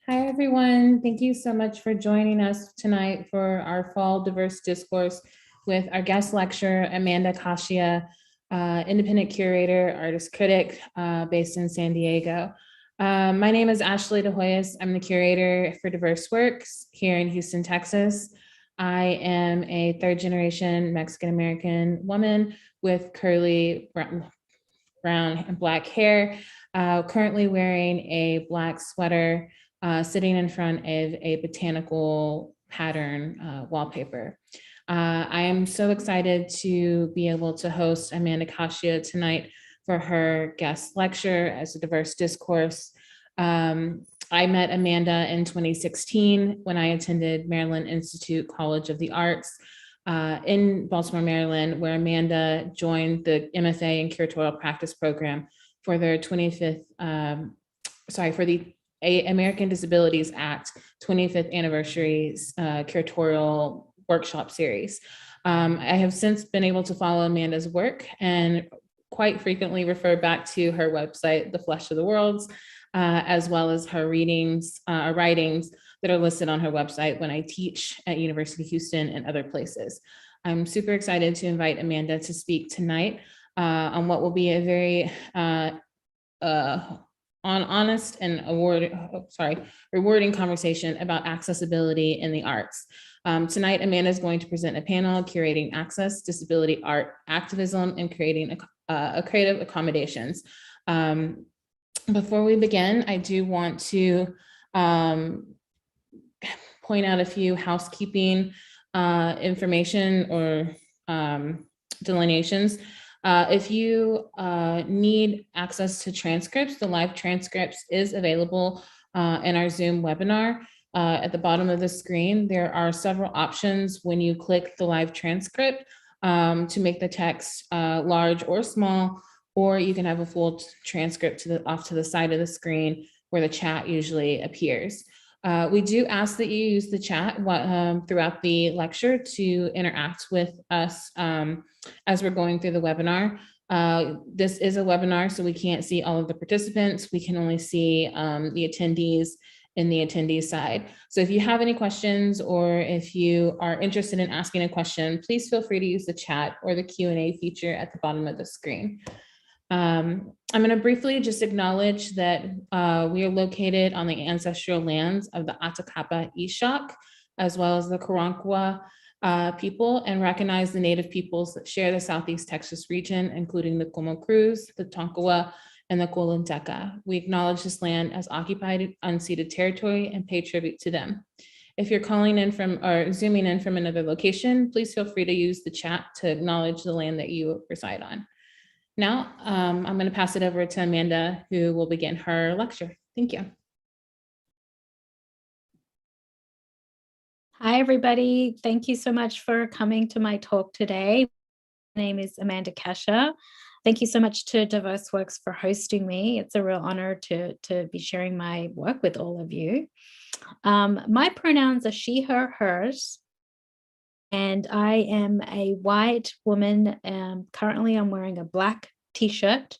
Hi, everyone. Thank you so much for joining us tonight for our fall diverse discourse with our guest lecturer, Amanda Cachia, independent curator, artist critic based in San Diego. My name is Ashley De Hoyos. I'm the curator for diverse works here in Houston, Texas. I am a third generation Mexican-American woman with curly brown and black hair, currently wearing a black sweater, sitting in front of a botanical pattern wallpaper. I am so excited to be able to host Amanda Cachia tonight for her guest lecture as a diverse discourse. I met Amanda in 2016 when I attended Maryland Institute College of the Arts in Baltimore, Maryland, where Amanda joined the MFA in Curatorial Practice program for their 25th, for the American Disabilities Act 25th anniversary curatorial workshop series. I have since been able to follow Amanda's work and quite frequently refer back to her website, The Flesh of the Worlds, as well as her writings that are listed on her website when I teach at University of Houston and other places. I'm super excited to invite Amanda to speak tonight on what will be a very honest and rewarding conversation about accessibility in the arts. Tonight, Amanda is going to present a panel curating access, disability art, activism, and creating a creative accommodations. Before we begin, I do want to point out a few housekeeping information or delineations. If you need access to transcripts, the live transcripts is available in our Zoom webinar. At the bottom of the screen, there are several options when you click the live transcript to make the text large or small, or you can have a full transcript off to the side of the screen where the chat usually appears. We do ask that you use the chat throughout the lecture to interact with us as we're going through the webinar. This is a webinar, so we can't see all of the participants. We can only see the attendees in the attendee side. So if you have any questions or if you are interested in asking a question, please feel free to use the chat or the Q&A feature at the bottom of the screen. I'm going to briefly just acknowledge that we are located on the ancestral lands of the Atacapa Ishak, as well as the Karankawa people, and recognize the native peoples that share the Southeast Texas region, including the Como Cruz, the Tonkawa, and the Kolinteka. We acknowledge this land as occupied unceded territory and pay tribute to them. If you're calling in from or zooming in from another location, please feel free to use the chat to acknowledge the land that you reside on. Now, I'm going to pass it over to Amanda, who will begin her lecture. Thank you. Hi, everybody. Thank you so much for coming to my talk today. My name is Amanda Cachia. Thank you so much to Diverse Works for hosting me. It's a real honor to be sharing my work with all of you. My pronouns are she, her, hers. And I am a white woman. Currently, I'm wearing a black t-shirt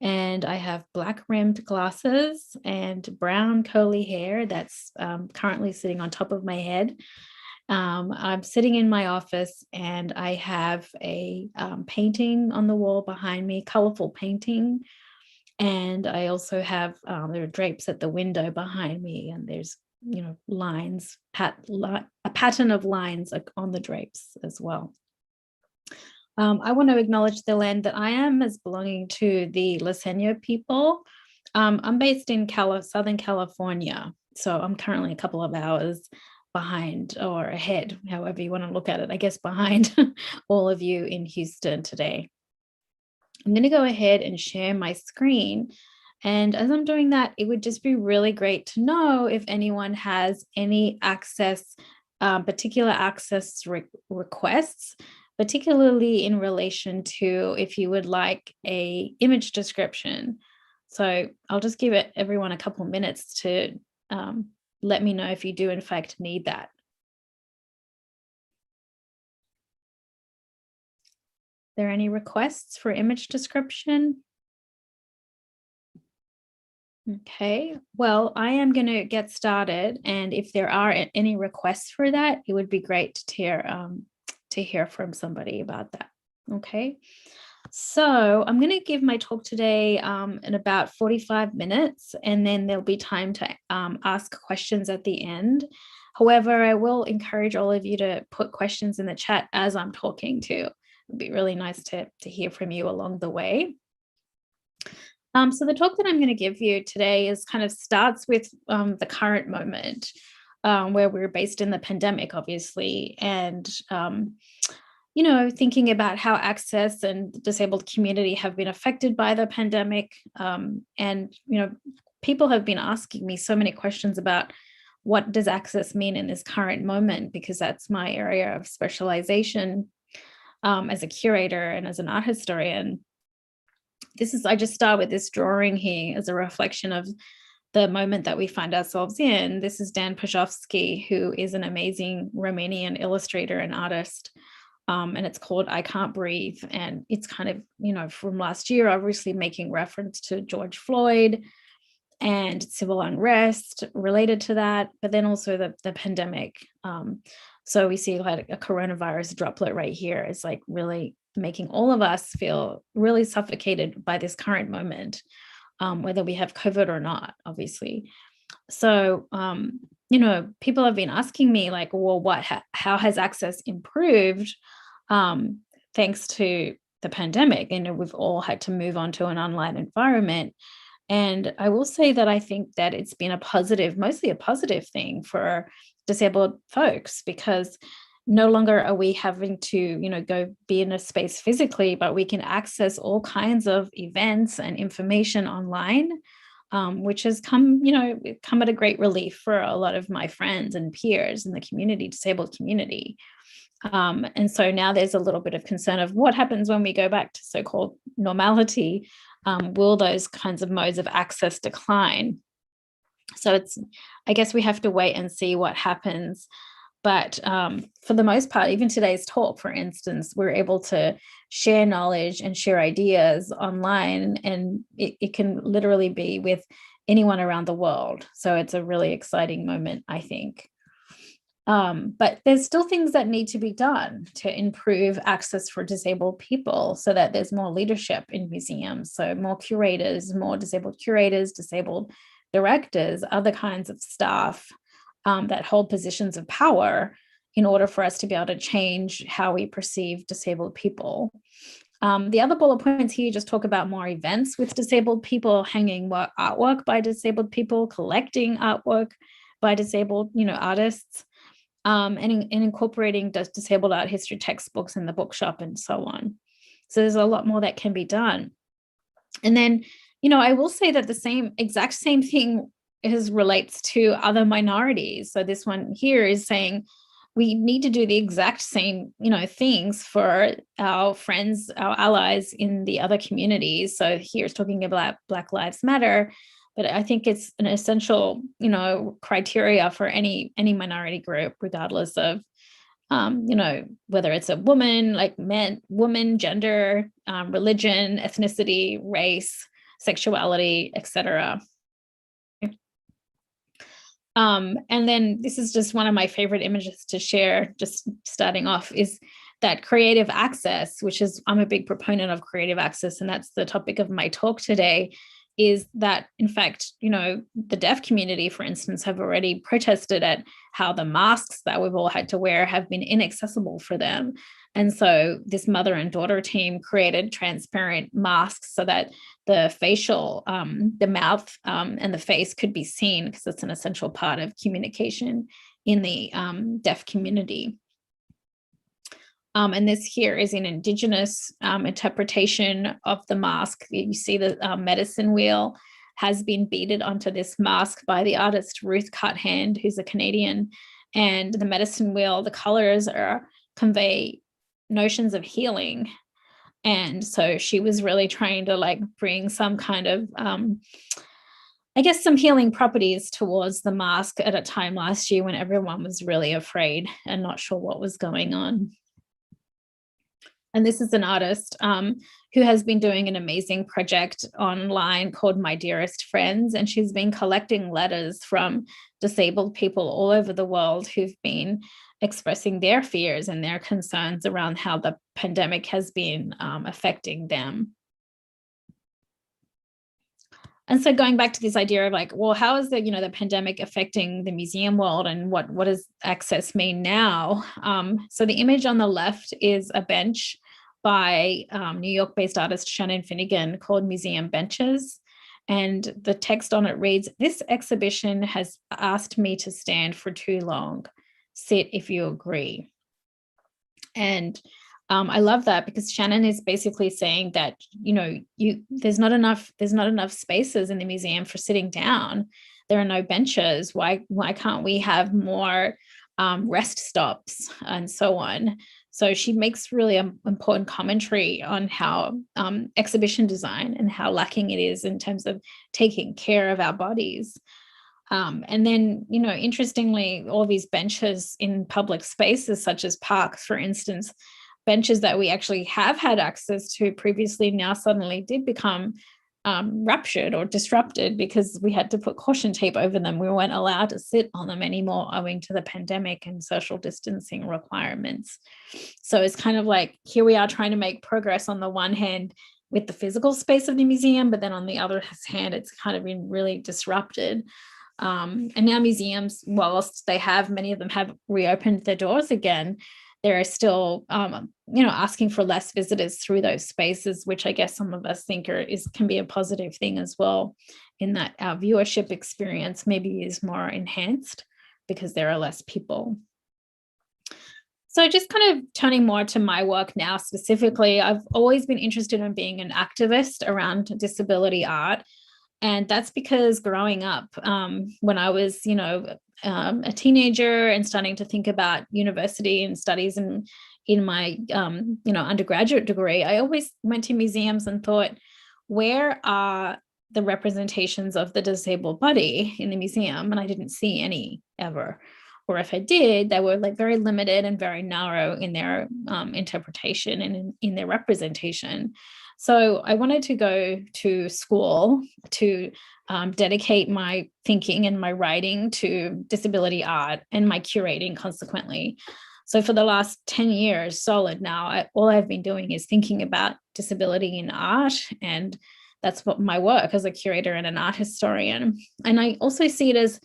and I have black rimmed glasses and brown curly hair that's currently sitting on top of my head. I'm sitting in my office and I have a painting on the wall behind me, colorful painting. And I also have, there are drapes at the window behind me, and there's, lines, a pattern of lines on the drapes as well. I want to acknowledge the land that I am as belonging to the Liseño people. I'm based in Southern California, so I'm currently a couple of hours behind or ahead, however you want to look at it, I guess behind all of you in Houston today. I'm going to go ahead and share my screen. And as I'm doing that, it would just be really great to know if anyone has any access, particular access requests, particularly in relation to if you would like a image description. So I'll just give everyone a couple minutes to let me know if you do in fact need that. Are there any requests for image description? Okay, well, I am going to get started, and if there are any requests for that, it would be great to hear from somebody about that. Okay, so I'm going to give my talk today in about 45 minutes, and then there'll be time to ask questions at the end. However, I will encourage all of you to put questions in the chat as I'm talking too. It'd be really nice to hear from you along the way. So the talk that I'm going to give you today is kind of starts with the current moment, where we're based in the pandemic, obviously, and thinking about how access and disabled community have been affected by the pandemic. And people have been asking me so many questions about what does access mean in this current moment, because that's my area of specialization as a curator and as an art historian. I just start with this drawing here as a reflection of the moment that we find ourselves in. This is Dan Pajovsky, who is an amazing Romanian illustrator and artist. And it's called I Can't Breathe. And it's kind of, from last year, obviously making reference to George Floyd and civil unrest related to that, but then also the pandemic. So we see like a coronavirus droplet right here is like really making all of us feel really suffocated by this current moment, whether we have COVID or not, obviously. So, people have been asking me like, well, how has access improved thanks to the pandemic? And we've all had to move on to an online environment. And I will say that I think that it's been mostly a positive thing for disabled folks, because no longer are we having to, go be in a space physically, but we can access all kinds of events and information online, which has come at a great relief for a lot of my friends and peers in the disabled community. And so now there's a little bit of concern of what happens when we go back to so-called normality. Will those kinds of modes of access decline? So I guess we have to wait and see what happens. But for the most part, even today's talk, for instance, we're able to share knowledge and share ideas online, and it can literally be with anyone around the world. So it's a really exciting moment, I think. But there's still things that need to be done to improve access for disabled people so that there's more leadership in museums. So more curators, more disabled curators, disabled directors, other kinds of staff that hold positions of power in order for us to be able to change how we perceive disabled people. The other bullet points here just talk about more events with disabled people, hanging more artwork by disabled people, collecting artwork by disabled, artists, and incorporating disabled art history textbooks in the bookshop and so on. So there's a lot more that can be done. And then, I will say that the exact same thing relates to other minorities. So this one here is saying we need to do the exact same, things for our friends, our allies in the other communities. So here's talking about Black Lives Matter, but I think it's an essential, criteria for any minority group, regardless of, whether it's a woman, like woman, gender, religion, ethnicity, race, sexuality, etc. And then this is just one of my favorite images to share, just starting off, is that creative access, which is, I'm a big proponent of creative access, and that's the topic of my talk today, is that, in fact, the deaf community, for instance, have already protested at how the masks that we've all had to wear have been inaccessible for them. And so this mother and daughter team created transparent masks so that the facial, the mouth and the face could be seen, because it's an essential part of communication in the deaf community. And this here is an Indigenous interpretation of the mask. You see the medicine wheel has been beaded onto this mask by the artist Ruth Cuthand, who's a Canadian. And the medicine wheel, the colors convey notions of healing. And so she was really trying to bring some kind of, some healing properties towards the mask at a time last year when everyone was really afraid and not sure what was going on. And this is an artist who has been doing an amazing project online called My Dearest Friends. And she's been collecting letters from disabled people all over the world who've been expressing their fears and their concerns around how the pandemic has been affecting them. And so going back to this idea of like, well, how is the pandemic affecting the museum world, and what does access mean now? So the image on the left is a bench by New York-based artist Shannon Finnegan called Museum Benches. And the text on it reads, "This exhibition has asked me to stand for too long. Sit if you agree." And I love that, because Shannon is basically saying that, there's not enough spaces in the museum for sitting down. There are no benches. Why can't we have more rest stops and so on? So she makes really important commentary on how exhibition design and how lacking it is in terms of taking care of our bodies. And then, interestingly, all these benches in public spaces, such as parks, for instance, benches that we actually have had access to previously now suddenly did become ruptured or disrupted because we had to put caution tape over them. We weren't allowed to sit on them anymore owing to the pandemic and social distancing requirements. So it's kind of like, here we are trying to make progress on the one hand with the physical space of the museum, but then on the other hand, it's kind of been really disrupted. And now museums, whilst many of them have reopened their doors again, they're still, asking for less visitors through those spaces, which I guess some of us think can be a positive thing as well, in that our viewership experience maybe is more enhanced because there are less people. So just kind of turning more to my work now specifically, I've always been interested in being an activist around disability art. And that's because growing up, when I was, a teenager and starting to think about university and studies in my, undergraduate degree, I always went to museums and thought, where are the representations of the disabled body in the museum? And I didn't see any ever. Or if I did, they were like very limited and very narrow in their interpretation and in their representation. So I wanted to go to school to dedicate my thinking and my writing to disability art and my curating consequently. So for the last 10 years solid now, all I've been doing is thinking about disability in art, and that's what my work as a curator and an art historian. And I also see it as,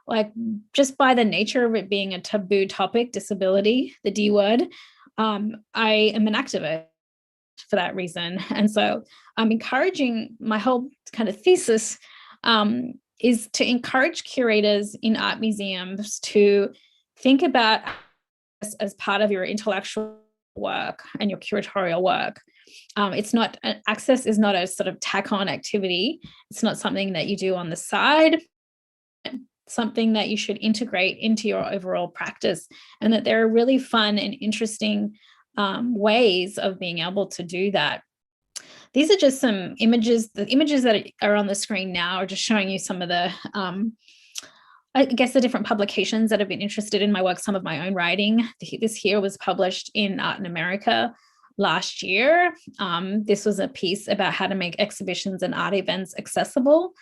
like, just by the nature of it being a taboo topic, disability, the D word, I am an activist for that reason. And so I'm encouraging, my whole kind of thesis is to encourage curators in art museums to think about as part of your intellectual work and your curatorial work. It's not, access is not a sort of tack on activity. It's not something that you do on the side, something that you should integrate into your overall practice, and that there are really fun and interesting ways of being able to do that. These are just some images. The images that are on the screen now are just showing you some of the, I guess, the different publications that have been interested in my work, some of my own writing. This here was published in Art in America last year. This was a piece about how to make exhibitions and art events accessible.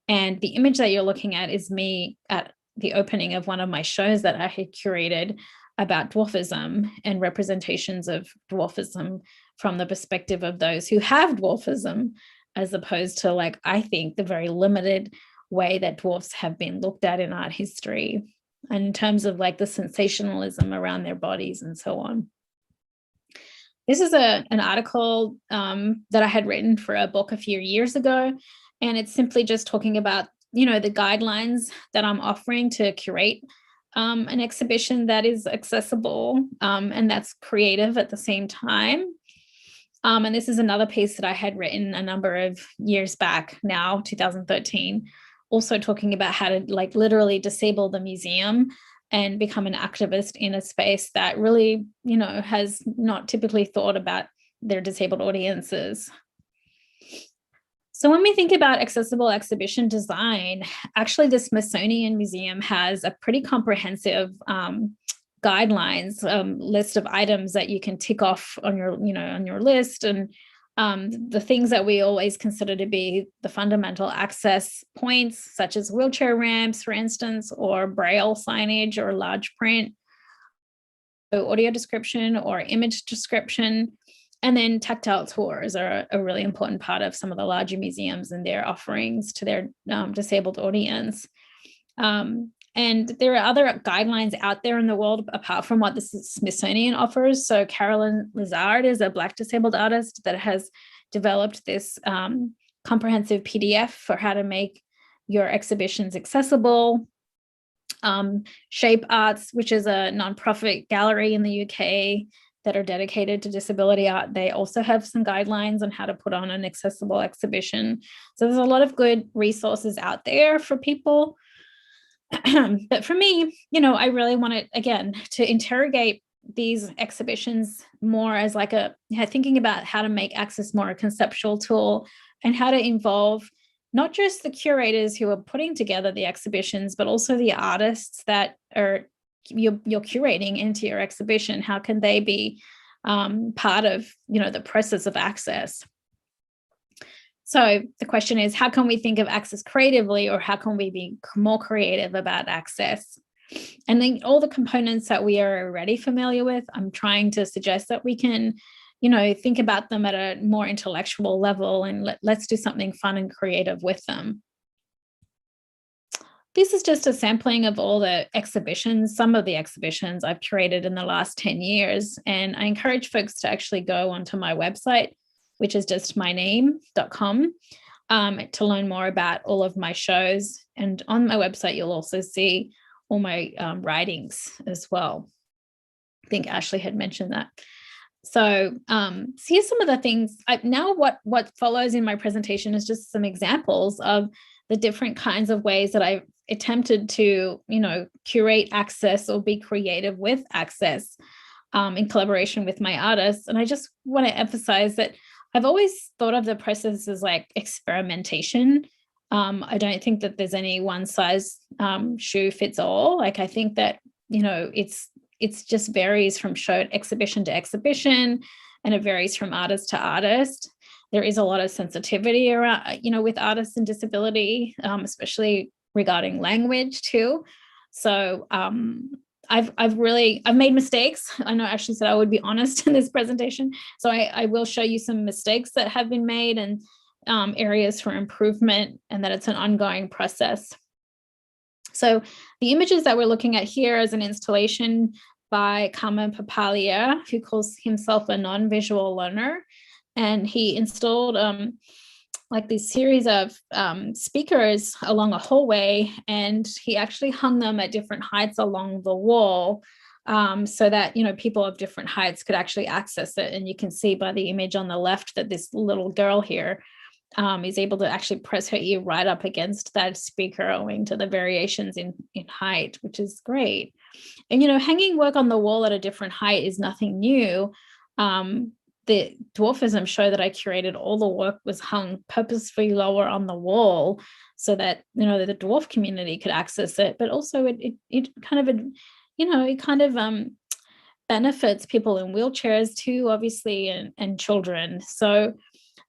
And the image that you're looking at is me at the opening of one of my shows that I had curated about dwarfism and representations of dwarfism from the perspective of those who have dwarfism, as opposed to, like, I think, the very limited way that dwarfs have been looked at in art history, and in terms of like the sensationalism around their bodies and so on. This is an article that I had written for a book a few years ago, and it's simply just talking about, the guidelines that I'm offering to curate an exhibition that is accessible and that's creative at the same time. And this is another piece that I had written a number of years back now, 2013, also talking about how to, like, literally disable the museum and become an activist in a space that really, has not typically thought about their disabled audiences. So when we think about accessible exhibition design, actually the Smithsonian Museum has a pretty comprehensive guidelines list of items that you can tick off on your, on your list. And the things that we always consider to be the fundamental access points, such as wheelchair ramps, for instance, or braille signage or large print, so audio description or image description. And then tactile tours are a really important part of some of the larger museums and their offerings to their disabled audience. And there are other guidelines out there in the world apart from what the Smithsonian offers. So Carolyn Lazard is a Black disabled artist that has developed this comprehensive PDF for how to make your exhibitions accessible. Shape Arts, which is a nonprofit gallery in the UK that are dedicated to disability art, they also have some guidelines on how to put on an accessible exhibition. So there's a lot of good resources out there for people. But for me, I really wanted, again, to interrogate these exhibitions more as like thinking about how to make access more a conceptual tool and how to involve not just the curators who are putting together the exhibitions, but also the artists that are you're curating into your exhibition. How can they be part of the process of access? So the question is, how can we think of access creatively, or how can we be more creative about access? And then all the components that we are already familiar with, I'm trying to suggest that we can think about them at a more intellectual level, and let's do something fun and creative with them. This is just a sampling of all the exhibitions, some of the exhibitions I've curated in the last 10 years. And I encourage folks to actually go onto my website, which is just myname.com, to learn more about all of my shows. And on my website, you'll also see all my writings as well. I think Ashley had mentioned that. So here's some of the things. Now what follows in my presentation is just some examples of the different kinds of ways that I've attempted to, curate access or be creative with access in collaboration with my artists. And I just want to emphasize that I've always thought of the process as like experimentation. I don't think that there's any one size shoe fits all. Like, I think that, it's just varies from exhibition to exhibition, and it varies from artist to artist. There is a lot of sensitivity around, with artists and disability, especially regarding language too. So I've made mistakes. I know Ashley said I would be honest in this presentation. So I will show you some mistakes that have been made and areas for improvement, and that it's an ongoing process. So the images that we're looking at here is an installation by Carmen Papalia, who calls himself a non-visual learner. And he installed like this series of speakers along a hallway, and he actually hung them at different heights along the wall, so that people of different heights could actually access it. And you can see by the image on the left that this little girl here is able to actually press her ear right up against that speaker, owing to the variations in height, which is great. And hanging work on the wall at a different height is nothing new. The Dwarfism show that I curated, all the work was hung purposefully lower on the wall so that the dwarf community could access it, but also it kind of benefits people in wheelchairs too, obviously, and children. So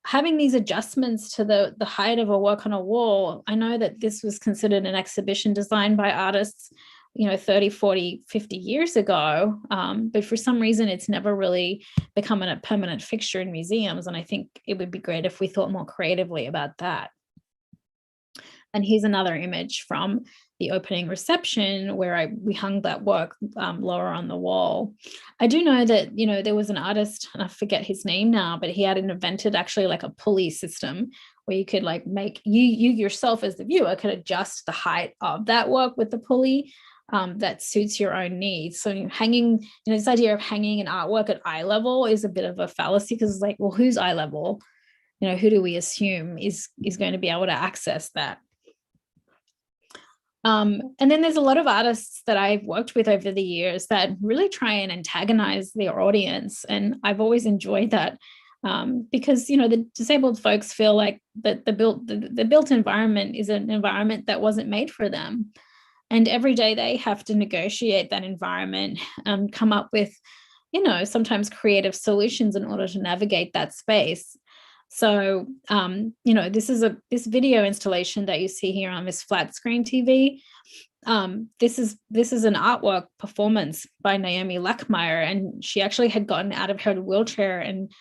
having these adjustments to the height of a work on a wall, I know that this was considered an exhibition designed by artists 30, 40, 50 years ago. But for some reason, it's never really become a permanent fixture in museums. And I think it would be great if we thought more creatively about that. And here's another image from the opening reception where we hung that work lower on the wall. I do know that, there was an artist, and I forget his name now, but he had invented actually like a pulley system where you could like make, you yourself as the viewer could adjust the height of that work with the pulley that suits your own needs. So hanging, this idea of hanging an artwork at eye level is a bit of a fallacy, because it's like, well, who's eye level? Who do we assume is going to be able to access that? And then there's a lot of artists that I've worked with over the years that really try and antagonize their audience. And I've always enjoyed that because, the disabled folks feel like that the built environment is an environment that wasn't made for them. And every day they have to negotiate that environment, come up with, sometimes creative solutions in order to navigate that space. So, this video installation that you see here on this flat screen TV, this is an artwork performance by Naomi Lackmeyer, and she actually had gotten out of her wheelchair and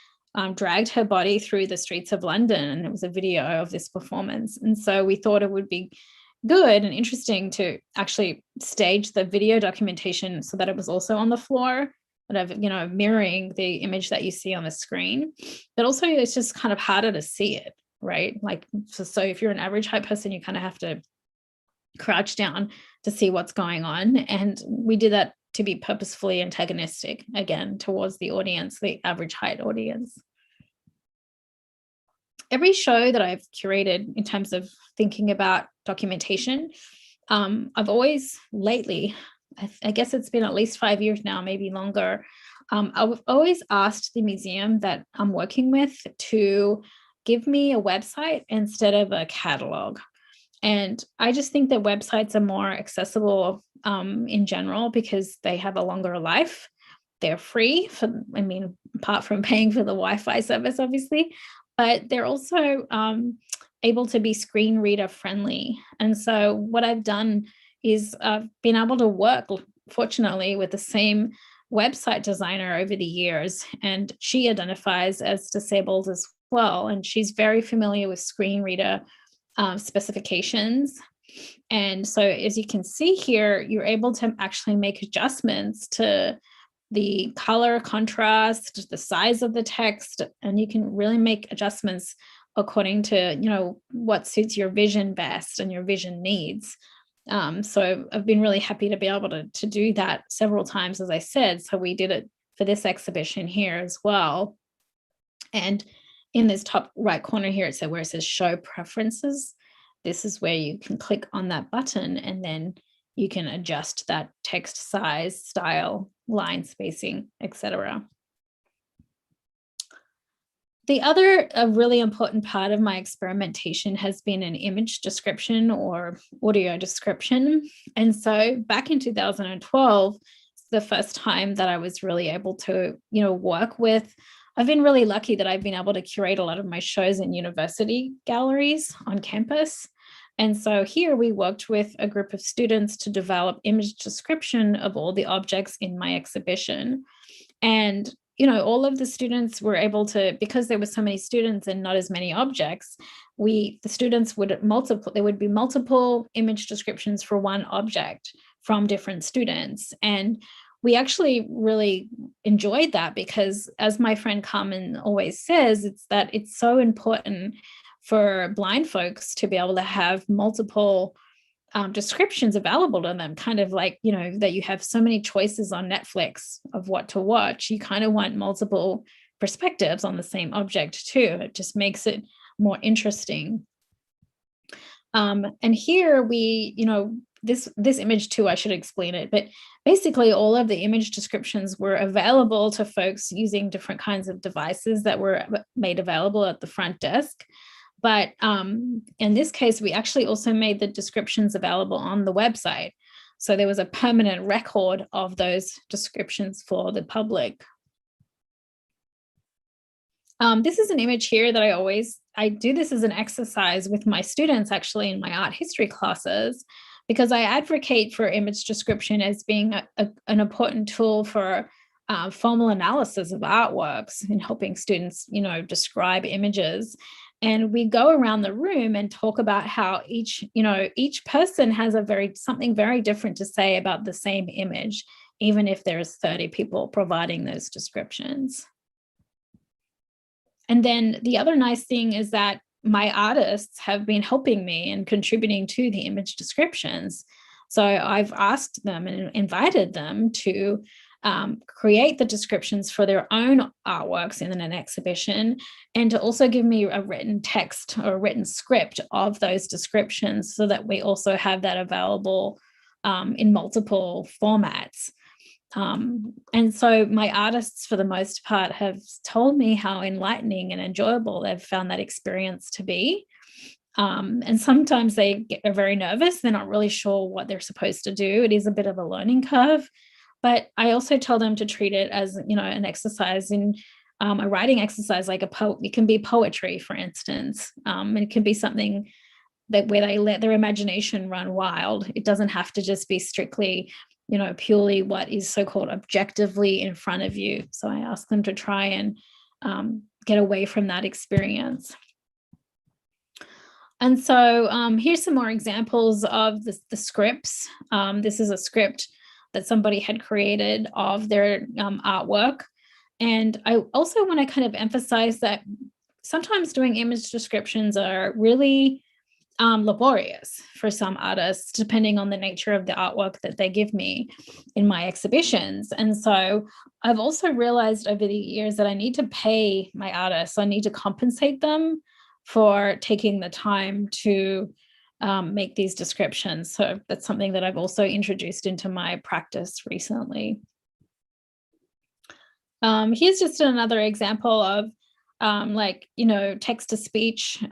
dragged her body through the streets of London, and it was a video of this performance. And so we thought it would be good and interesting to actually stage the video documentation so that it was also on the floor, mirroring the image that you see on the screen. But also it's just kind of harder to see it, right? Like, so if you're an average height person, you kind of have to crouch down to see what's going on. And we did that to be purposefully antagonistic, again, towards the audience, the average height audience. Every show that I've curated in terms of thinking about documentation, I've always lately, I guess it's been at least 5 years now, maybe longer, I've always asked the museum that I'm working with to give me a website instead of a catalog. And I just think that websites are more accessible in general because they have a longer life. They're free, apart from paying for the Wi-Fi service, obviously, but they're also able to be screen reader friendly. And so what I've done is I've been able to work, fortunately, with the same website designer over the years, and she identifies as disabled as well. And she's very familiar with screen reader specifications. And so as you can see here, you're able to actually make adjustments to the color, contrast, the size of the text, and you can really make adjustments according to, what suits your vision best and your vision needs. So I've been really happy to be able to do that several times, as I said. So we did it for this exhibition here as well. And in this top right corner here, where it says show preferences, this is where you can click on that button and then you can adjust that text size, style, line spacing, etc. The other really important part of my experimentation has been an image description or audio description. And so back in 2012, the first time that I was really able to, work with, I've been really lucky that I've been able to curate a lot of my shows in university galleries on campus. And so here we worked with a group of students to develop image description of all the objects in my exhibition. And, all of the students were able to, because there were so many students and not as many objects, the students would there would be multiple image descriptions for one object from different students. And we actually really enjoyed that because, as my friend Carmen always says, it's so important for blind folks to be able to have multiple descriptions available to them, kind of like, that you have so many choices on Netflix of what to watch. You kind of want multiple perspectives on the same object too. It just makes it more interesting. And here we, this image too, I should explain it, but basically all of the image descriptions were available to folks using different kinds of devices that were made available at the front desk. But in this case, we actually also made the descriptions available on the website. So there was a permanent record of those descriptions for the public. This is an image here that I do this as an exercise with my students actually in my art history classes, because I advocate for image description as being an important tool for formal analysis of artworks and helping students, describe images. And we go around the room and talk about how each person has something very different to say about the same image, even if there's 30 people providing those descriptions. And then the other nice thing is that my artists have been helping me and contributing to the image descriptions. So I've asked them and invited them to create the descriptions for their own artworks in an exhibition, and to also give me a written text or a written script of those descriptions so that we also have that available in multiple formats. And so my artists, for the most part, have told me how enlightening and enjoyable they've found that experience to be. And sometimes they are very nervous. They're not really sure what they're supposed to do. It is a bit of a learning curve. But I also tell them to treat it as, an exercise in a writing exercise, like it can be poetry, for instance. It can be something that where they let their imagination run wild. It doesn't have to just be strictly, purely what is so-called objectively in front of you. So I ask them to try and get away from that experience. And so here's some more examples of the scripts. This is a script that somebody had created of their artwork. And I also want to kind of emphasize that sometimes doing image descriptions are really laborious for some artists, depending on the nature of the artwork that they give me in my exhibitions. And so I've also realized over the years that I need to pay my artists. I need to compensate them for taking the time to make these descriptions. So that's something that I've also introduced into my practice recently. Here's just another example of text to speech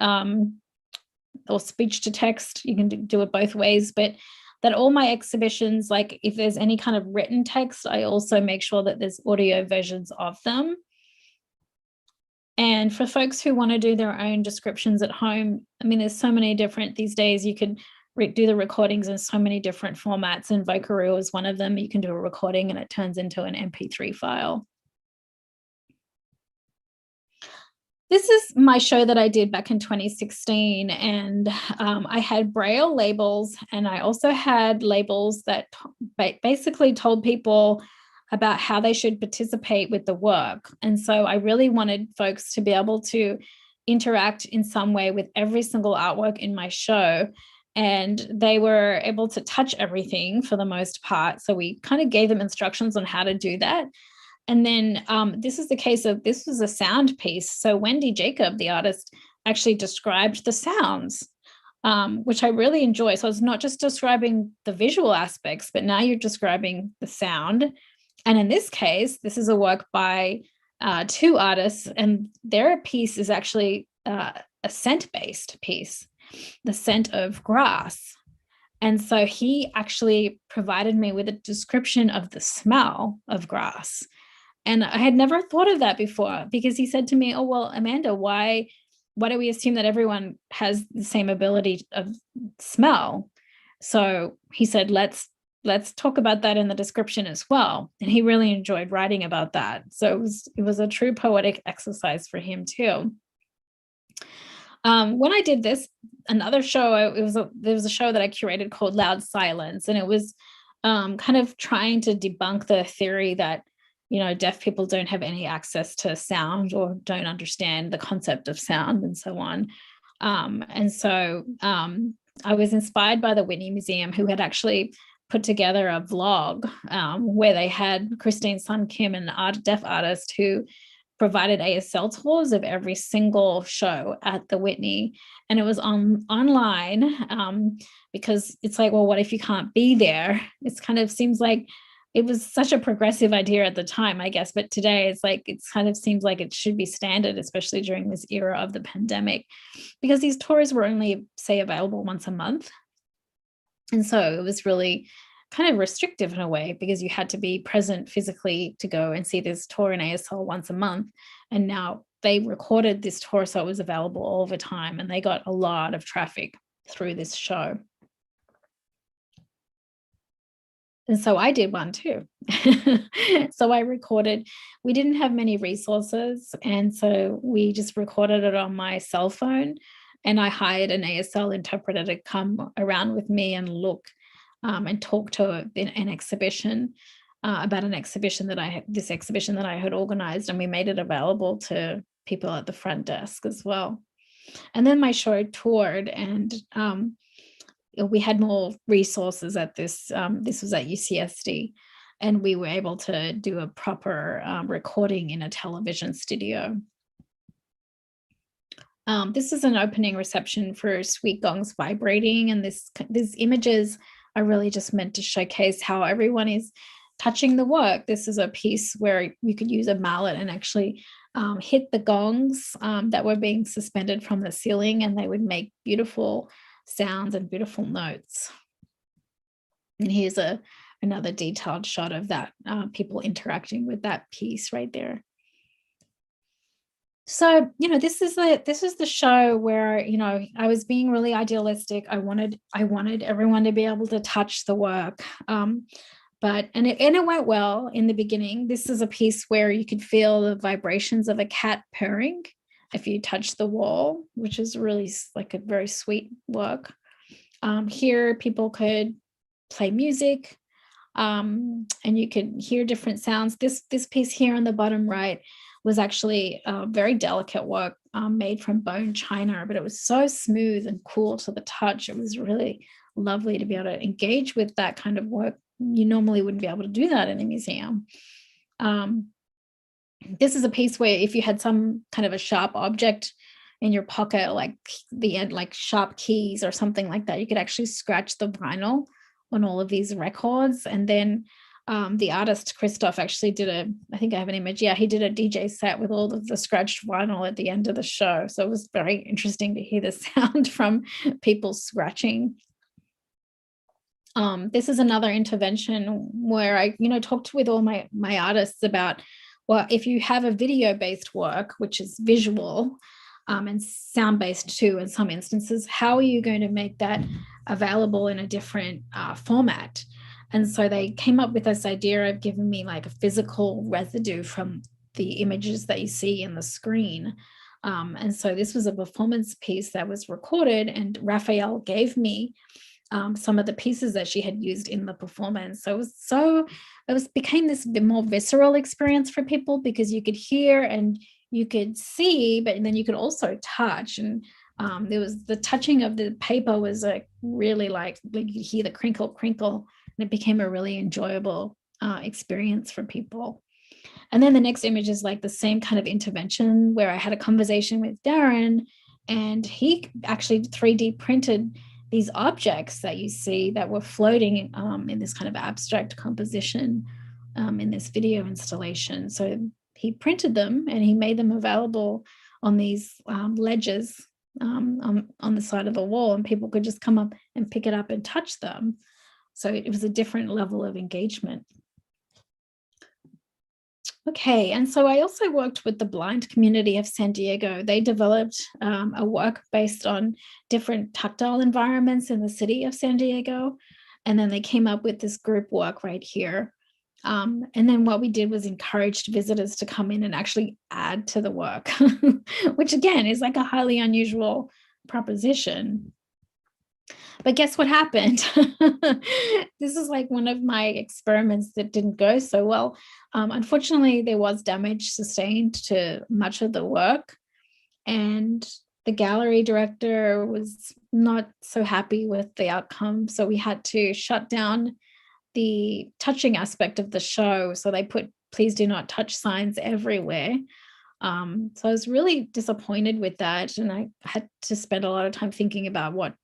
or speech to text. You can do it both ways, but that all my exhibitions, like if there's any kind of written text, I also make sure that there's audio versions of them. And for folks who want to do their own descriptions at home, I mean, there's so many different, these days you could do the recordings in so many different formats, and Vocaroo is one of them. You can do a recording and it turns into an MP3 file. This is my show that I did back in 2016, and I had braille labels, and I also had labels that basically told people about how they should participate with the work. And so I really wanted folks to be able to interact in some way with every single artwork in my show, and they were able to touch everything for the most part. So we kind of gave them instructions on how to do that. And then this is the case of, this was a sound piece. So Wendy Jacob, the artist, actually described the sounds, which I really enjoy. So it's not just describing the visual aspects, but now you're describing the sound. And in this case, this is a work by two artists, and their piece is actually a scent-based piece, the scent of grass. And so he actually provided me with a description of the smell of grass. And I had never thought of that before, because he said to me, oh, well, Amanda, why do we assume that everyone has the same ability of smell? So he said, let's talk about that in the description as well. And he really enjoyed writing about that. So it was a true poetic exercise for him too. When I did this, another show, there was a show that I curated called Loud Silence. And it was kind of trying to debunk the theory that, deaf people don't have any access to sound or don't understand the concept of sound and so on. And so I was inspired by the Whitney Museum, who had actually put together a vlog where they had Christine Sun Kim, an deaf artist, who provided ASL tours of every single show at the Whitney. And it was online because it's like, well, what if you can't be there? It kind of seems like it was such a progressive idea at the time, I guess. But today it kind of seems like it should be standard, especially during this era of the pandemic, because these tours were only, say, available once a month. And so it was really kind of restrictive in a way, because you had to be present physically to go and see this tour in ASL once a month. And now they recorded this tour, so it was available all the time, and they got a lot of traffic through this show. And so I did one too. So I recorded, we didn't have many resources, and so we just recorded it on my cell phone, and I hired an ASL interpreter to come around with me and look and talk to an exhibition about this exhibition that I had organized, and we made it available to people at the front desk as well. And then my show toured, and we had more resources at this. This was at UCSD, and we were able to do a proper recording in a television studio. This is an opening reception for Sweet Gong's Vibrating, and these images are really just meant to showcase how everyone is touching the work. This is a piece where you could use a mallet and actually hit the gongs that were being suspended from the ceiling, and they would make beautiful sounds and beautiful notes. And here's another detailed shot of that, people interacting with that piece right there. So, this is the show where, I was being really idealistic. I wanted everyone to be able to touch the work. But it went well in the beginning. This is a piece where you could feel the vibrations of a cat purring if you touch the wall, which is really like a very sweet work. Here, people could play music, and you could hear different sounds. This piece here on the bottom right was actually very delicate work made from bone china, but it was so smooth and cool to the touch. It was really lovely to be able to engage with that kind of work. You normally wouldn't be able to do that in a museum. This is a piece where if you had some kind of a sharp object in your pocket, like the end, like sharp keys or something like that, you could actually scratch the vinyl on all of these records. And then the artist Christoph actually did I think I have an image. Yeah, he did a DJ set with all of the scratched vinyl at the end of the show. So it was very interesting to hear the sound from people scratching. This is another intervention where I, talked with all my artists about, well, if you have a video-based work, which is visual and sound-based too in some instances, how are you going to make that available in a different format? And so they came up with this idea of giving me like a physical residue from the images that you see in the screen. And so this was a performance piece that was recorded, and Raphael gave me some of the pieces that she had used in the performance. So it became this bit more visceral experience for people, because you could hear and you could see, but then you could also touch. And there was the touching of the paper was like really like you could hear the crinkle, and it became a really enjoyable experience for people. And then the next image is like the same kind of intervention where I had a conversation with Darren, and he actually 3D printed these objects that you see that were floating in this kind of abstract composition in this video installation. So he printed them and he made them available on these ledges on the side of the wall, and people could just come up and pick it up and touch them. So it was a different level of engagement. Okay, and so I also worked with the blind community of San Diego. They developed a work based on different tactile environments in the city of San Diego. And then they came up with this group work right here. And then what we did was encouraged visitors to come in and actually add to the work, which again is like a highly unusual proposition. But guess what happened? This is like one of my experiments that didn't go so well. Unfortunately, there was damage sustained to much of the work, and the gallery director was not so happy with the outcome. So we had to shut down the touching aspect of the show. So they put "please do not touch" signs everywhere. So I was really disappointed with that. And I had to spend a lot of time thinking about what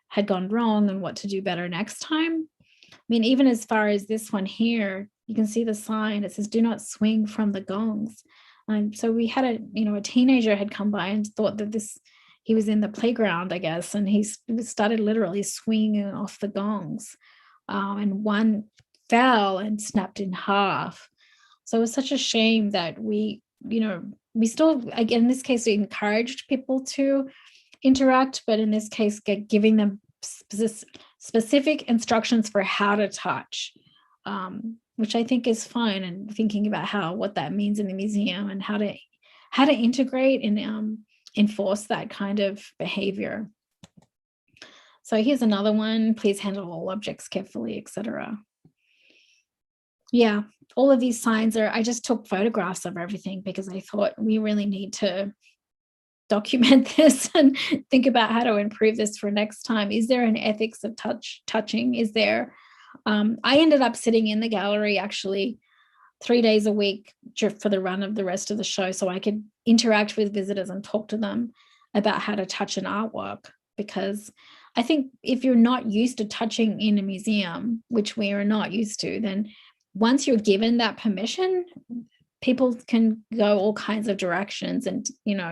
had gone wrong and what to do better next time. I mean, even as far as this one here, you can see the sign. It says "do not swing from the gongs." So we had a teenager had come by and thought that he was in the playground, I guess, and he started literally swinging off the gongs, and one fell and snapped in half. So it was such a shame that we still, again, in this case, we encouraged people to interact, but in this case, giving them specific instructions for how to touch, which I think is fine, and thinking about what that means in the museum and how to integrate and enforce that kind of behavior. So here's another one: "please handle all objects carefully," etc. Yeah, all of these signs I just took photographs of everything because I thought we really need to document this and think about how to improve this for next time. Is there an ethics of touching? Is there? I ended up sitting in the gallery actually 3 days a week for the run of the rest of the show, so I could interact with visitors and talk to them about how to touch an artwork. Because I think if you're not used to touching in a museum, which we are not used to, then once you're given that permission, people can go all kinds of directions and,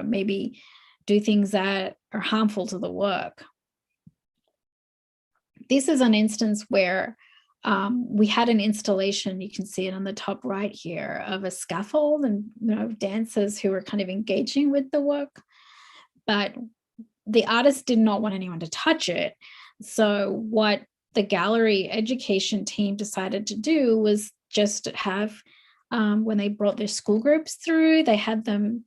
maybe do things that are harmful to the work. This is an instance where we had an installation, you can see it on the top right here, of a scaffold and dancers who were kind of engaging with the work. But the artist did not want anyone to touch it. So what the gallery education team decided to do was just have, when they brought their school groups through, they had them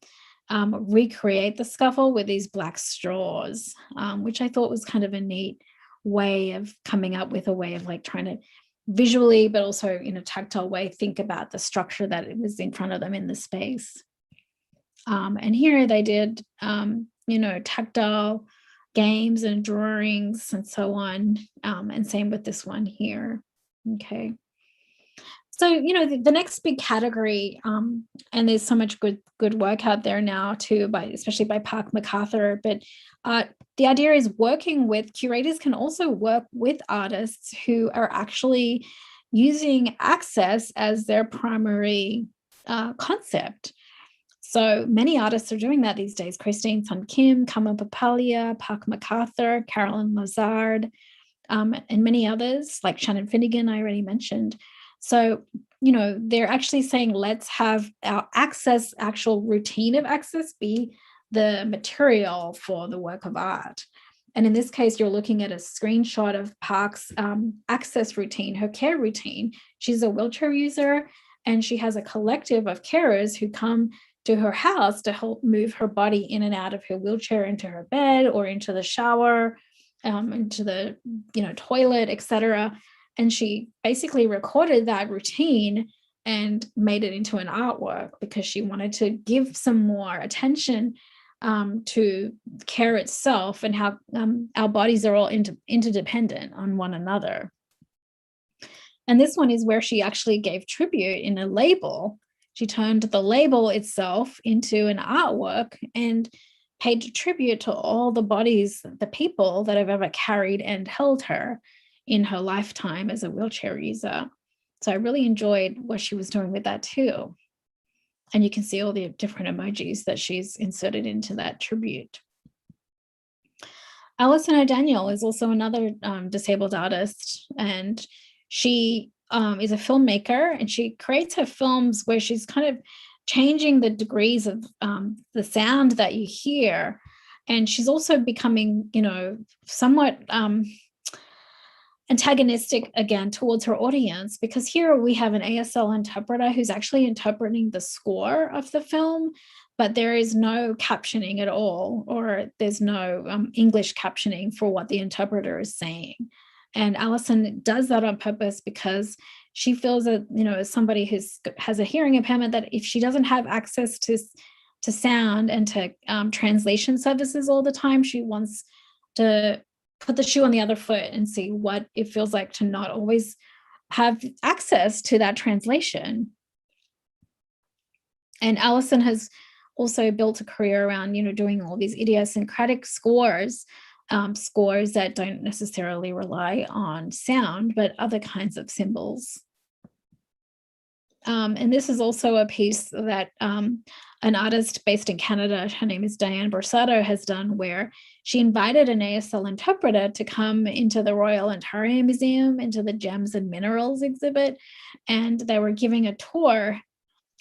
recreate the scaffold with these black straws, which I thought was kind of a neat way of coming up with a way of like trying to visually, but also in a tactile way, think about the structure that it was in front of them in the space. And here they did, tactile games and drawings and so on. And same with this one here. Okay. So, the next big category, and there's so much good work out there now too, especially by Park MacArthur, but the idea is working with curators can also work with artists who are actually using access as their primary concept. So many artists are doing that these days. Christine Sun Kim, Kama Papalia, Park MacArthur, Carolyn Lazard, and many others like Shannon Finnegan, I already mentioned. So, they're actually saying, let's have our actual routine of access be the material for the work of art. And in this case, you're looking at a screenshot of Park's access routine, her care routine. She's a wheelchair user, and she has a collective of carers who come to her house to help move her body in and out of her wheelchair into her bed or into the shower, into the toilet, etc. And she basically recorded that routine and made it into an artwork because she wanted to give some more attention to care itself and how our bodies are all interdependent on one another. And this one is where she actually gave tribute in a label. She turned the label itself into an artwork and paid tribute to all the bodies, the people that have ever carried and held her in her lifetime as a wheelchair user. So I really enjoyed what she was doing with that too. And you can see all the different emojis that she's inserted into that tribute. Allison Odaniel is also another disabled artist, and she is a filmmaker, and she creates her films where she's kind of changing the degrees of the sound that you hear. And she's also becoming, somewhat antagonistic again towards her audience, because here we have an ASL interpreter who's actually interpreting the score of the film, but there is no captioning at all, or there's no English captioning for what the interpreter is saying. And Allison does that on purpose because she feels that, as somebody who has a hearing impairment, that if she doesn't have access to sound and to translation services all the time, she wants to put the shoe on the other foot and see what it feels like to not always have access to that translation. And Allison has also built a career around, doing all these idiosyncratic scores that don't necessarily rely on sound, but other kinds of symbols. And this is also a piece that an artist based in Canada, her name is Diane Brasado, has done, where she invited an ASL interpreter to come into the Royal Ontario Museum, into the Gems and Minerals exhibit, and they were giving a tour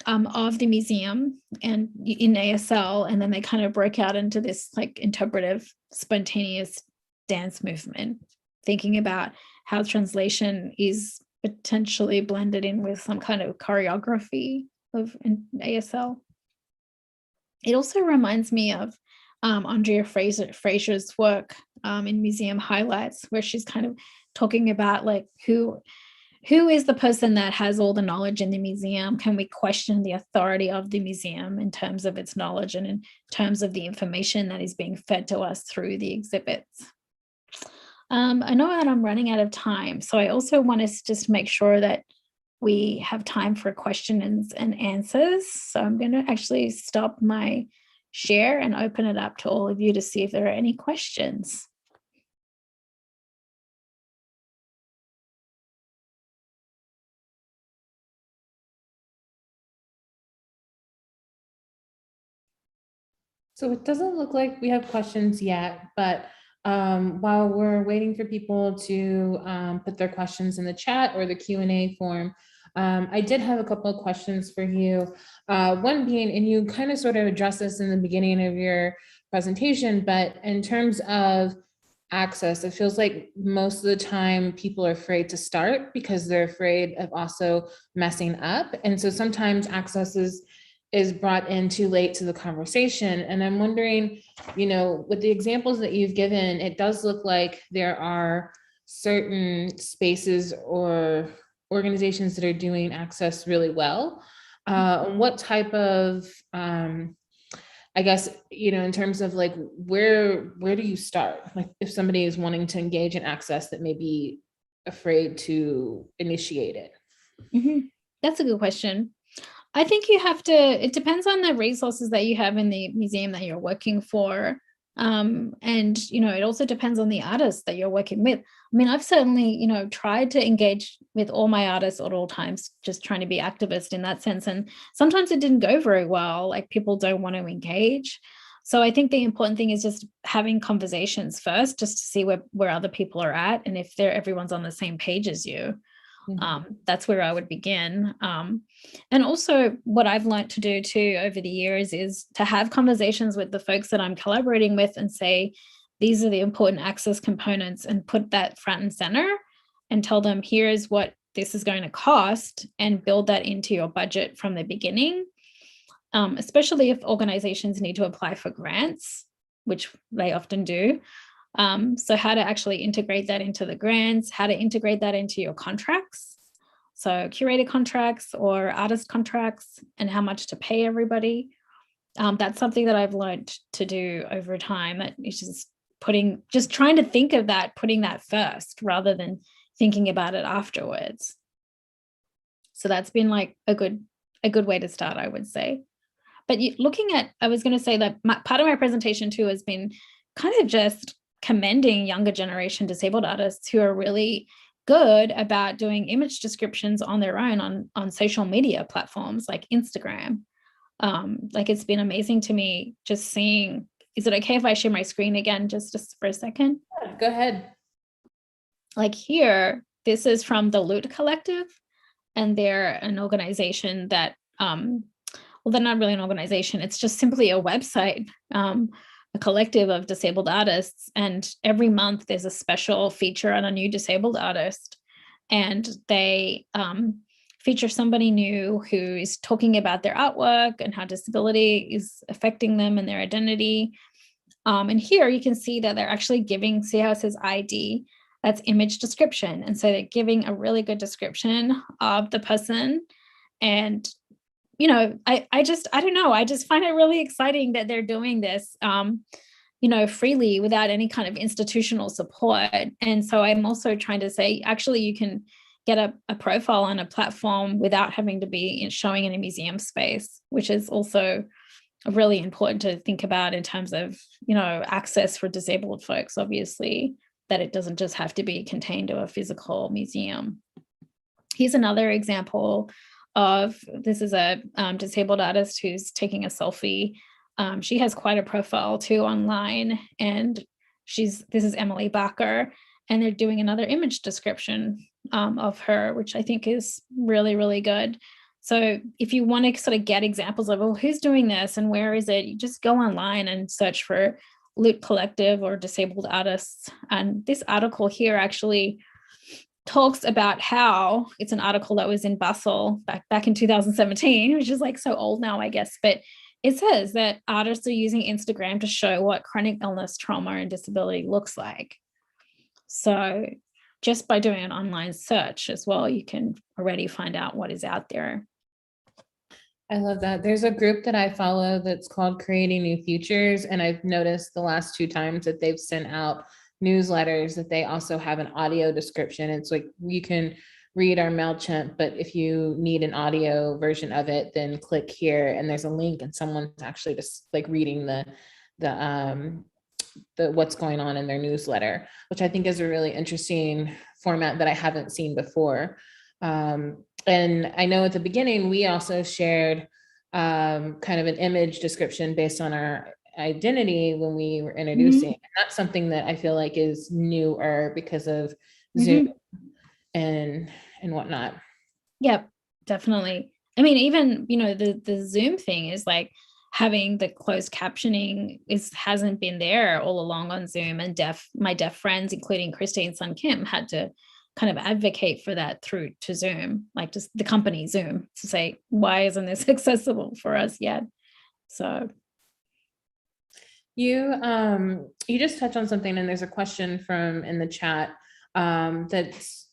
of the museum and in ASL, and then they kind of broke out into this like interpretive, spontaneous dance movement, thinking about how translation is potentially blended in with some kind of choreography of ASL. It also reminds me of Andrea Fraser's work in Museum Highlights, where she's kind of talking about like who is the person that has all the knowledge in the museum? Can we question the authority of the museum in terms of its knowledge and in terms of the information that is being fed to us through the exhibits? I know that I'm running out of time, so I also want to just make sure that we have time for questions and answers. So I'm going to actually stop my share and open it up to all of you to see if there are any questions. So it doesn't look like we have questions yet, but while we're waiting for people to put their questions in the chat or the Q&A form, I did have a couple of questions for you. One being, and you kind of sort of addressed this in the beginning of your presentation, but in terms of access, it feels like most of the time people are afraid to start because they're afraid of also messing up. And so sometimes access is brought in too late to the conversation. And I'm wondering, you know, with the examples that you've given, it does look like there are certain spaces or organizations that are doing access really well. What type of, I guess, you know, in terms of like, where do you start? Like if somebody is wanting to engage in access that may be afraid to initiate it. That's a good question. I think you have to, it depends on the resources that you have in the museum that you're working for. And, you know, it also depends on the artists that you're working with. I mean, I've certainly, you know, tried to engage with all my artists at all times, just trying to be activist in that sense. And sometimes it didn't go very well, like people don't want to engage. So I think the important thing is just having conversations first, just to see where other people are at. And if everyone's on the same page as you. That's where I would begin. And also what I've learned to do too over the years is to have conversations with the folks that I'm collaborating with and say, these are the important access components, and put that front and center and tell them, here's what this is going to cost, and build that into your budget from the beginning. Especially if organizations need to apply for grants, which they often do. So how to actually integrate that into the grants, how to integrate that into your contracts. So curator contracts or artist contracts, and how much to pay everybody. That's something that I've learned to do over time. It's just trying to think of that, putting that first rather than thinking about it afterwards. So that's been like a good way to start, I would say. But I was going to say that part of my presentation too has been kind of just commending younger generation disabled artists who are really good about doing image descriptions on their own on social media platforms like Instagram. Like it's been amazing to me just seeing, is it okay if I share my screen again just for a second? Yeah, go ahead. Like here, this is from the Loot Collective, and they're an organization that, well, they're not really an organization, it's just simply a website, a collective of disabled artists, and every month there's a special feature on a new disabled artist, and they feature somebody new who is talking about their artwork and how disability is affecting them and their identity. And here you can see that they're actually giving, see how it says ID, that's image description. And so they're giving a really good description of the person. And you know, I don't know, I just find it really exciting that they're doing this, you know, freely without any kind of institutional support. And so I'm also trying to say, actually, you can get a profile on a platform without having to be showing in a museum space, which is also really important to think about in terms of, you know, access for disabled folks, obviously, that it doesn't just have to be contained to a physical museum. Here's another example of, this is a disabled artist who's taking a selfie. She has quite a profile too online, and this is Emily Barker, and they're doing another image description of her, which I think is really, really good. So if you want to sort of get examples of, well, who's doing this and where is it, you just go online and search for Loot Collective or disabled artists. And this article here actually talks about how, it's an article that was in Bustle back in 2017, which is like so old now, I guess, but it says that artists are using Instagram to show what chronic illness, trauma, and disability looks like. So just by doing an online search as well, you can already find out what is out there. I love that. There's a group that I follow that's called Creating New Futures, and I've noticed the last 2 times that they've sent out newsletters that they also have an audio description. It's like, you can read our MailChimp, but if you need an audio version of it, then click here and there's a link, and someone's actually just like reading the what's going on in their newsletter, which I think is a really interesting format that I haven't seen before. And I know at the beginning, we also shared kind of an image description based on our identity when we were introducing. And that's something that I feel like is newer because of Zoom and whatnot. Yep, definitely. I mean, even, you know, the Zoom thing is like having the closed captioning hasn't been there all along on Zoom, and my deaf friends, including Christine's son Kim, had to kind of advocate for that through to Zoom, like just the company Zoom, to say, why isn't this accessible for us yet? So you just touched on something, and there's a question from in the chat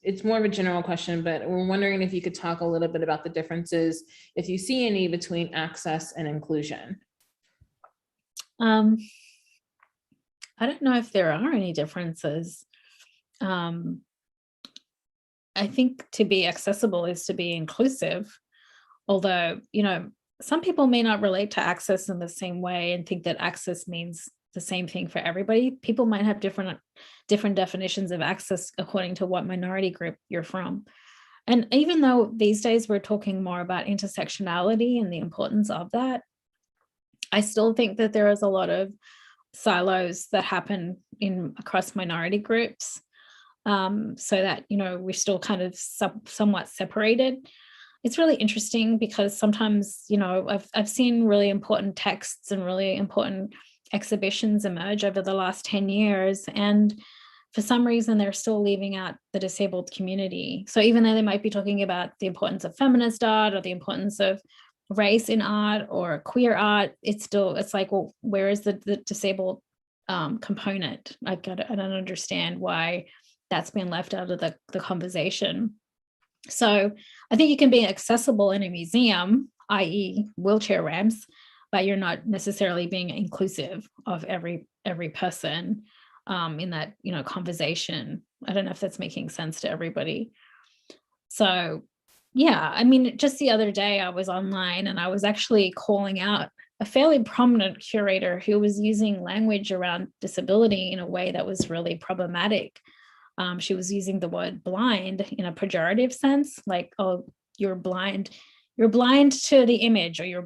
it's more of a general question, but we're wondering if you could talk a little bit about the differences, if you see any, between access and inclusion. I don't know if there are any differences. I think to be accessible is to be inclusive, although, you know, some people may not relate to access in the same way and think that access means the same thing for everybody. People might have different definitions of access according to what minority group you're from. And even though these days we're talking more about intersectionality and the importance of that, I still think that there is a lot of silos that happen across minority groups, so that, you know, we're still kind of somewhat separated. It's really interesting because sometimes, you know, I've seen really important texts and really important exhibitions emerge over the last 10 years. And for some reason, they're still leaving out the disabled community. So even though they might be talking about the importance of feminist art or the importance of race in art or queer art, it's like, well, where is the disabled component? I don't understand why that's been left out of the conversation. So I think you can be accessible in a museum, i.e. wheelchair ramps, but you're not necessarily being inclusive of every person in that, you know, conversation. I don't know if that's making sense to everybody. So yeah, I mean, just the other day I was online and I was actually calling out a fairly prominent curator who was using language around disability in a way that was really problematic. She was using the word blind in a pejorative sense, like, oh, you're blind to the image, or you're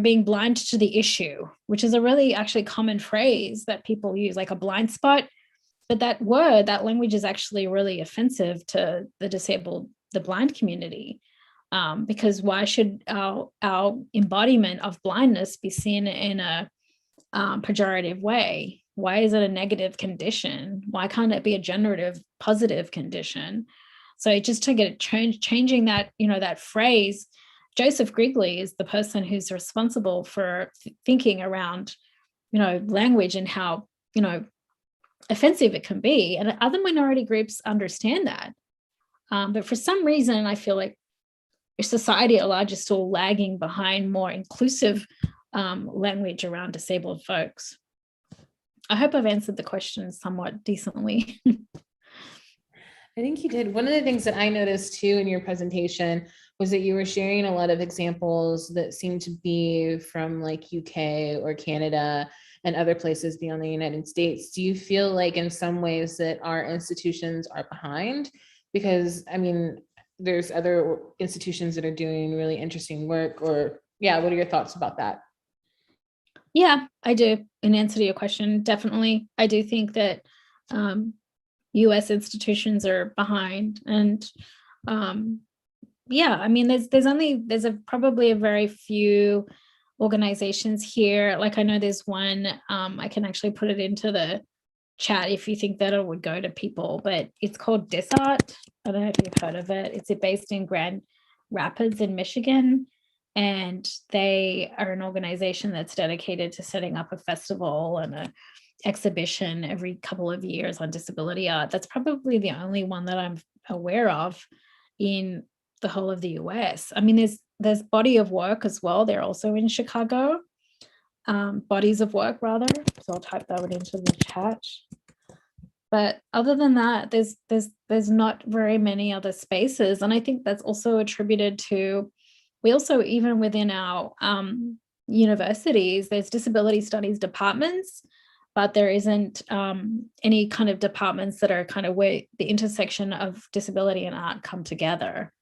being blind to the issue, which is a really actually common phrase that people use, like a blind spot. But that language is actually really offensive to the blind community, because why should our embodiment of blindness be seen in a pejorative way? Why is it a negative condition? Why can't it be a generative positive condition? So just to get changing that, you know, that phrase. Joseph Grigley is the person who's responsible for thinking around, you know, language and how, you know, offensive it can be. And other minority groups understand that. But for some reason, I feel like society at large is still lagging behind more inclusive language around disabled folks. I hope I've answered the question somewhat decently. I think you did. One of the things that I noticed too in your presentation was that you were sharing a lot of examples that seemed to be from like UK or Canada and other places beyond the United States. Do you feel like in some ways that our institutions are behind? Because I mean, there's other institutions that are doing really interesting work, or yeah, what are your thoughts about that? Yeah, I do. In answer to your question, definitely. I do think that US institutions are behind. And yeah, I mean, there's probably a very few organizations here. Like I know there's one, I can actually put it into the chat if you think that it would go to people, but it's called Disart. I don't know if you've heard of it. It's based in Grand Rapids in Michigan. And they are an organization that's dedicated to setting up a festival and an exhibition every couple of years on disability art. That's probably the only one that I'm aware of in the whole of the US. I mean, there's Body of Work as well. They're also in Chicago. Bodies of Work, rather. So I'll type that one into the chat. But other than that, there's not very many other spaces. And I think that's also attributed to, we also, even within our universities, there's disability studies departments, but there isn't any kind of departments that are kind of where the intersection of disability and art come together.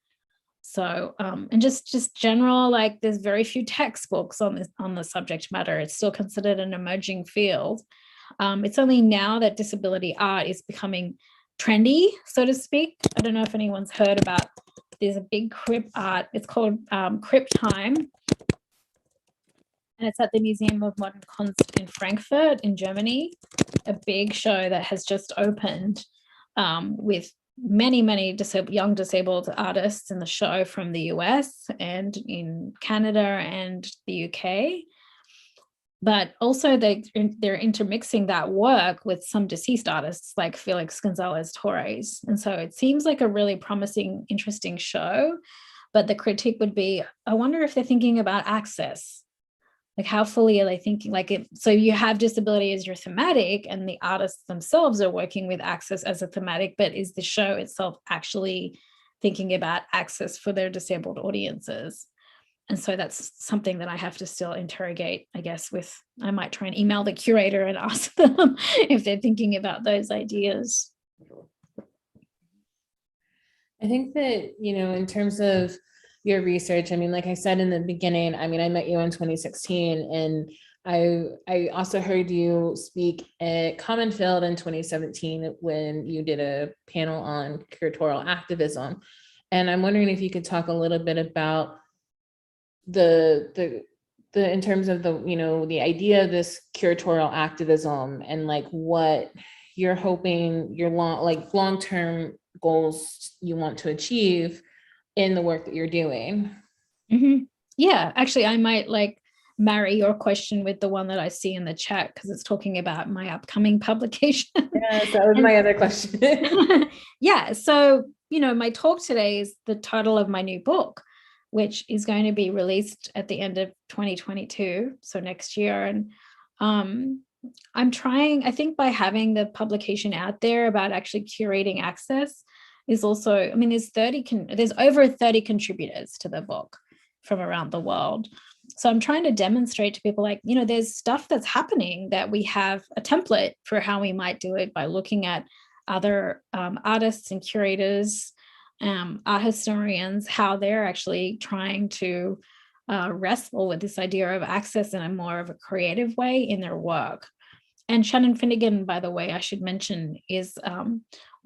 So, and just general, like there's very few textbooks on the subject matter. It's still considered an emerging field. It's only now that disability art is becoming trendy, so to speak. I don't know if anyone's heard about, there's a big crypt art. It's called Crypt Time. And it's at the Museum of Modern Kunst in Frankfurt in Germany, a big show that has just opened with many young disabled artists in the show from the US and in Canada and the UK. But also they're intermixing that work with some deceased artists like Felix Gonzalez Torres. And so it seems like a really promising, interesting show. But the critique would be, I wonder if they're thinking about access. Like how fully are they thinking? Like it, so you have disability as your thematic and the artists themselves are working with access as a thematic, but is the show itself actually thinking about access for their disabled audiences? And so that's something that I have to still interrogate, I guess, with, I might try and email the curator and ask them if they're thinking about those ideas. I think that, in terms of your research, I mean, like I said in the beginning, I mean, I met you in 2016, and I also heard you speak at Common Field in 2017 when you did a panel on curatorial activism. And I'm wondering if you could talk a little bit about the in terms of the idea of this curatorial activism and like what you're hoping your long-term goals you want to achieve in the work that you're doing. Mm-hmm. Yeah, actually, I might like marry your question with the one that I see in the chat because it's talking about my upcoming publication. Yes, that was my other question. Yeah, so my talk today is the title of my new book, which is going to be released at the end of 2022, so next year. And I'm trying, I think by having the publication out there about actually curating access is also, I mean, there's over 30 contributors to the book from around the world. So I'm trying to demonstrate to people like, there's stuff that's happening that we have a template for how we might do it by looking at other artists and curators, art historians, how they're actually trying to wrestle with this idea of access in a more of a creative way in their work. And Shannon Finnegan, by the way, I should mention, is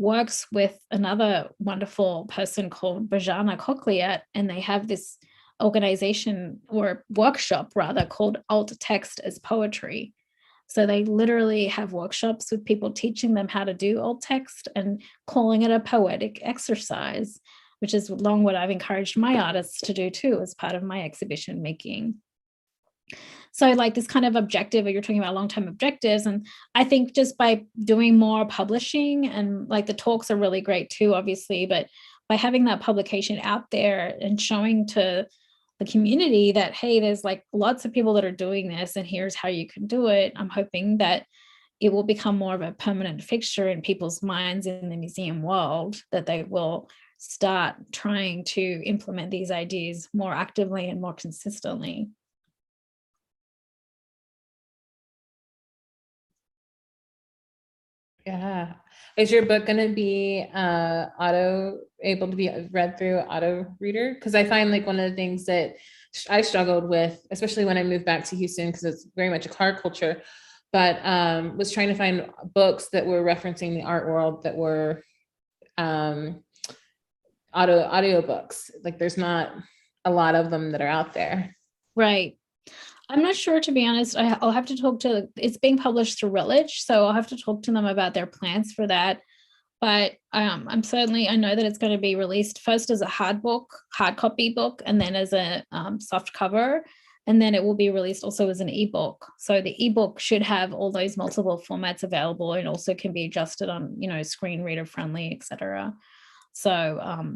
works with another wonderful person called Bajana Cochliat, and they have this organization or workshop rather called AltText as Poetry. So they literally have workshops with people teaching them how to do AltText and calling it a poetic exercise, which is along what I've encouraged my artists to do too as part of my exhibition making. So like this kind of objective, or you're talking about long-term objectives. And I think just by doing more publishing, and like the talks are really great too, obviously, but by having that publication out there and showing to the community that, hey, there's like lots of people that are doing this and here's how you can do it, I'm hoping that it will become more of a permanent fixture in people's minds in the museum world, that they will start trying to implement these ideas more actively and more consistently. Yeah. Is your book going to be able to be read through auto reader? Because I find like one of the things that I struggled with, especially when I moved back to Houston, because it's very much a car culture, but was trying to find books that were referencing the art world that were audio books. Like there's not a lot of them that are out there. Right. I'm not sure, to be honest. I'll have to talk to, it's being published through Routledge, so I'll have to talk to them about their plans for that. But I know that it's going to be released first as a hard copy book, and then as a soft cover, and then it will be released also as an ebook. So the ebook should have all those multiple formats available, and also can be adjusted on, screen reader friendly, etc. So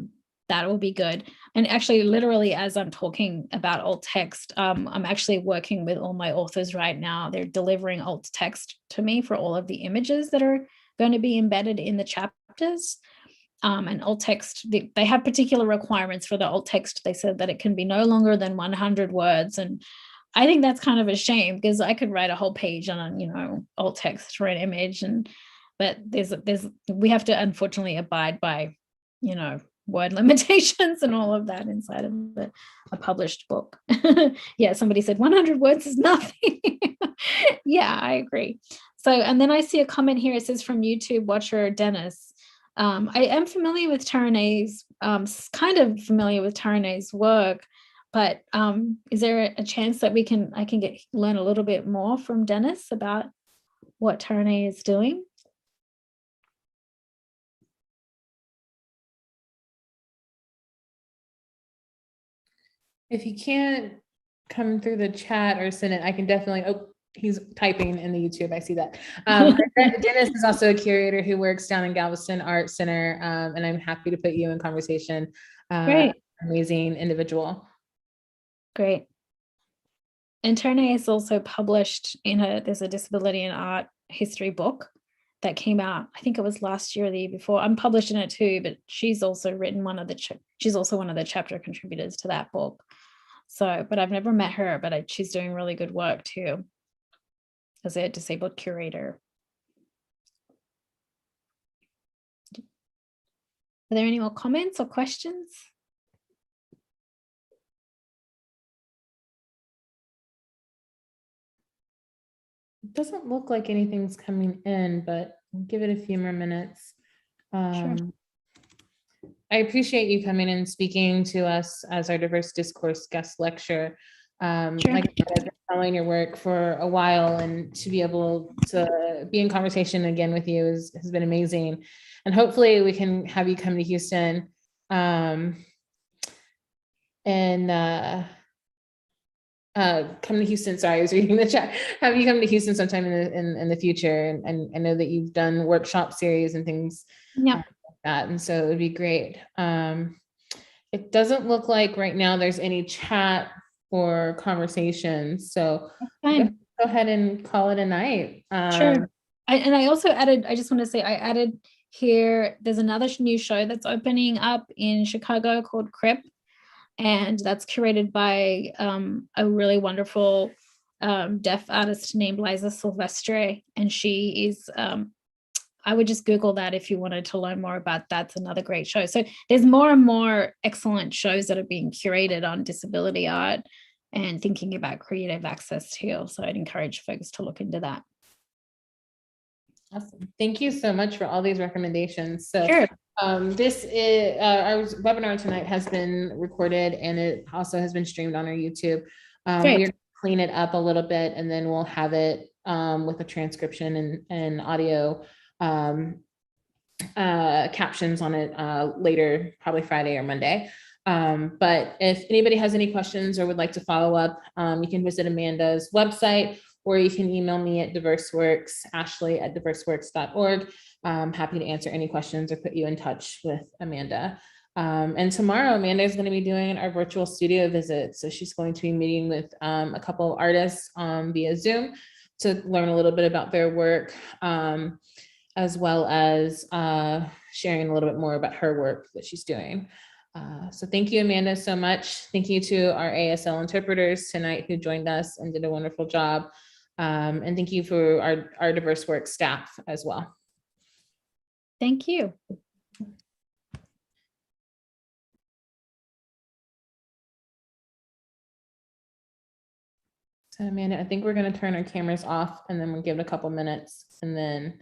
that will be good. And actually, literally, as I'm talking about AltText, I'm actually working with all my authors right now. They're delivering AltText to me for all of the images that are going to be embedded in the chapters. And AltText, they have particular requirements for the AltText. They said that it can be no longer than 100 words. And I think that's kind of a shame, because I could write a whole page on, AltText for an image. But we have to unfortunately abide by, word limitations and all of that inside of a published book. Yeah, somebody said 100 words is nothing. Yeah, I agree. So, and then I see a comment here. It says from YouTube watcher Dennis. I am familiar with Taranay's, kind of familiar with Taranay's work, but is there a chance that I can learn a little bit more from Dennis about what Taranay is doing? If you can't come through the chat or send it, I can definitely, oh, he's typing in the YouTube, I see that. Dennis is also a curator who works down in Galveston Art Center, and I'm happy to put you in conversation. Great. Amazing individual. Great. And Taranay is also published there's a disability and art history book that came out, I think it was last year or the year before. I'm published in it too, but she's also written she's also one of the chapter contributors to that book. So, but I've never met her, but she's doing really good work too as a disabled curator. Are there any more comments or questions? It doesn't look like anything's coming in, but give it a few more minutes. Sure. I appreciate you coming and speaking to us as our diverse discourse guest lecturer. Sure. Like I said, I've been following your work for a while, and to be able to be in conversation again with you has been amazing. And hopefully we can have you come to Houston come to Houston. Sorry, I was reading the chat. Have you come to Houston sometime in the future? And I know that you've done workshop series and things like that, and so it would be great. It doesn't look like right now there's any chat or conversations, so go ahead and call it a night. Sure. I also added, I just want to say, I added here, there's another new show that's opening up in Chicago called Crip, and that's curated by a really wonderful deaf artist named Liza Silvestre, and she is I would just Google that if you wanted to learn more about that. It's another great show. So there's more and more excellent shows that are being curated on disability art and thinking about creative access too. So I'd encourage folks to look into that. Awesome. Thank you so much for all these recommendations. So sure. This is our webinar tonight has been recorded, and it also has been streamed on our YouTube. We're going to clean it up a little bit, and then we'll have it with a transcription and audio captions on it later, probably Friday or Monday. But if anybody has any questions or would like to follow up, you can visit Amanda's website, or you can email me at diverseworks, ashley@diverseworks.org. I'm happy to answer any questions or put you in touch with Amanda. And tomorrow, Amanda is going to be doing our virtual studio visit. So she's going to be meeting with a couple of artists via Zoom to learn a little bit about their work, as well as sharing a little bit more about her work that she's doing. So thank you, Amanda, so much. Thank you to our ASL interpreters tonight who joined us and did a wonderful job. And thank you for our diverse work staff as well. Thank you. So Amanda, I think we're going to turn our cameras off, and then we'll give it a couple minutes, and then